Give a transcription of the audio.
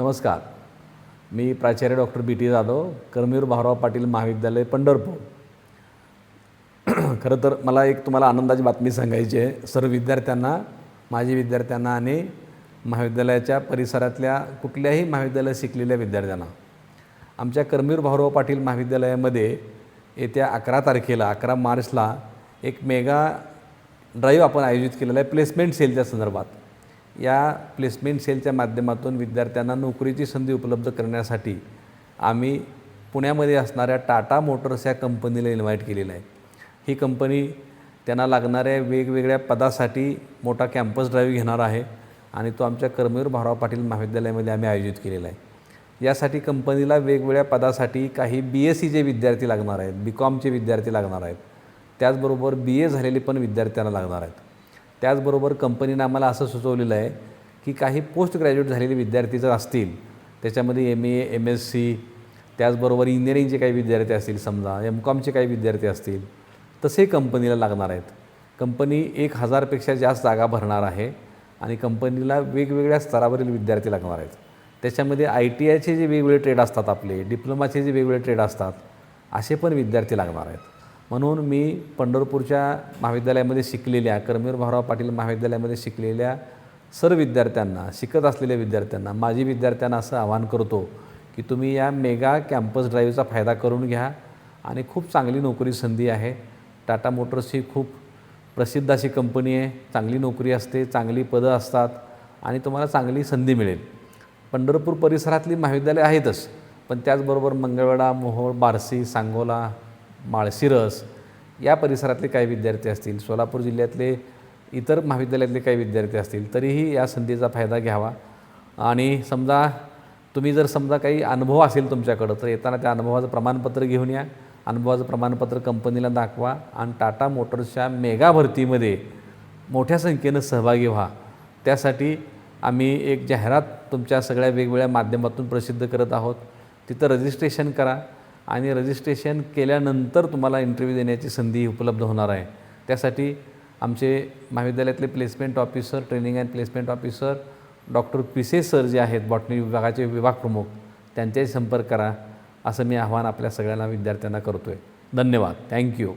नमस्कार. मी प्राचार्य डॉक्टर बी टी जाधव, कर्मवीर भाऊराव पाटील महाविद्यालय पंढरपूर. खरं तर मला एक तुम्हाला आनंदाची बातमी सांगायची आहे. सर्व विद्यार्थ्यांना, माजी विद्यार्थ्यांना आणि महाविद्यालयाच्या परिसरातल्या कुठल्याही महाविद्यालयात शिकलेल्या विद्यार्थ्यांना आमच्या कर्मवीर भाऊराव पाटील महाविद्यालयामध्ये येत्या 11 तारखेला 11 मार्चला एक मेगा ड्राईव्ह आपण आयोजित केलेला आहे प्लेसमेंट सेलच्या संदर्भात. या प्लेसमेंट सेलच्या माध्यमातून विद्यार्थ्यांना नोकरीची संधी उपलब्ध करण्यासाठी आम्ही पुण्यामध्ये असणाऱ्या टाटा मोटर्स या कंपनीला इन्व्हाइट केलेलं आहे. ही कंपनी त्यांना लागणाऱ्या वेगवेगळ्या पदासाठी मोठा कॅम्पस ड्राईव्ह घेणार आहे आणि तो आमच्या कर्मवीर भाऊराव पाटील महाविद्यालयामध्ये आम्ही आयोजित केलेला आहे. यासाठी कंपनीला वेगवेगळ्या पदासाठी काही BSCचे विद्यार्थी लागणार आहेत, BComचे विद्यार्थी लागणार आहेत, त्याचबरोबर BA झालेले पण विद्यार्थ्यांना लागणार आहेत. त्याचबरोबर कंपनीनं आम्हाला असं सुचवलेलं आहे की काही पोस्ट ग्रॅज्युएट झालेले विद्यार्थी जर असतील, त्याच्यामध्ये MA, MSc, त्याचबरोबर इंजिनिअरिंगचे काही विद्यार्थी असतील, समजा MComचे काही विद्यार्थी असतील, तसे कंपनीला लागणार आहेत. कंपनी 1000पेक्षा जास्त जागा भरणार आहे आणि कंपनीला वेगवेगळ्या स्तरावरील विद्यार्थी लागणार आहेत. त्याच्यामध्ये ITIचे जे वेगवेगळे ट्रेड असतात, आपले डिप्लोमाचे जे वेगवेगळे ट्रेड असतात, असे पण विद्यार्थी लागणार आहेत. म्हणून मी पंढरपूरच्या महाविद्यालयामध्ये शिकलेल्या, कर्मवीर भाऊराव पाटील महाविद्यालयामध्ये शिकलेल्या सर्व विद्यार्थ्यांना, शिकत असलेल्या विद्यार्थ्यांना, माजी विद्यार्थ्यांना असं आवाहन करतो की तुम्ही या मेगा कॅम्पस ड्राईव्हचा फायदा करून घ्या आणि खूप चांगली नोकरी संधी आहे. टाटा मोटर्स ही खूप प्रसिद्ध अशी कंपनी आहे. चांगली नोकरी असते, चांगली पदं असतात आणि तुम्हाला चांगली संधी मिळेल. पंढरपूर परिसरातली महाविद्यालय आहेतच, पण त्याचबरोबर मंगळवेढा, मोहोळ, बार्शी, सांगोला, माळशिरस या परिसरातले काही विद्यार्थी असतील, सोलापूर जिल्ह्यातले इतर महाविद्यालयातले काही विद्यार्थी असतील, तरीही या संधीचा फायदा घ्यावा. आणि समजा तुम्ही जर काही अनुभव असेल तुमच्याकडं, तर येताना त्या अनुभवाचं प्रमाणपत्र घेऊन या. अनुभवाचं प्रमाणपत्र कंपनीला दाखवा आणि टाटा मोटर्सच्या मेगा भरतीमध्ये मोठ्या संख्येनं सहभागी व्हा. त्यासाठी आम्ही एक जाहिरात तुमच्या सगळ्या वेगवेगळ्या माध्यमातून प्रसिद्ध करत आहोत. तिथं रजिस्ट्रेशन करा आणि रजिस्ट्रेशन केल्यानंतर तुम्हाला इंटरव्ह्यू देण्याची संधी उपलब्ध होणार आहे. त्यासाठी आमचे महाविद्यालयातले placement officer, training and placement officer doctor पिसे सर जे आहेत, बॉटनी विभागाचे विभाग प्रमुख, त्यांच्याशी संपर्क करा, असं मी आवाहन आपल्या सगळ्यांना विद्यार्थ्यांना करतो आहे. धन्यवाद. थँक्यू.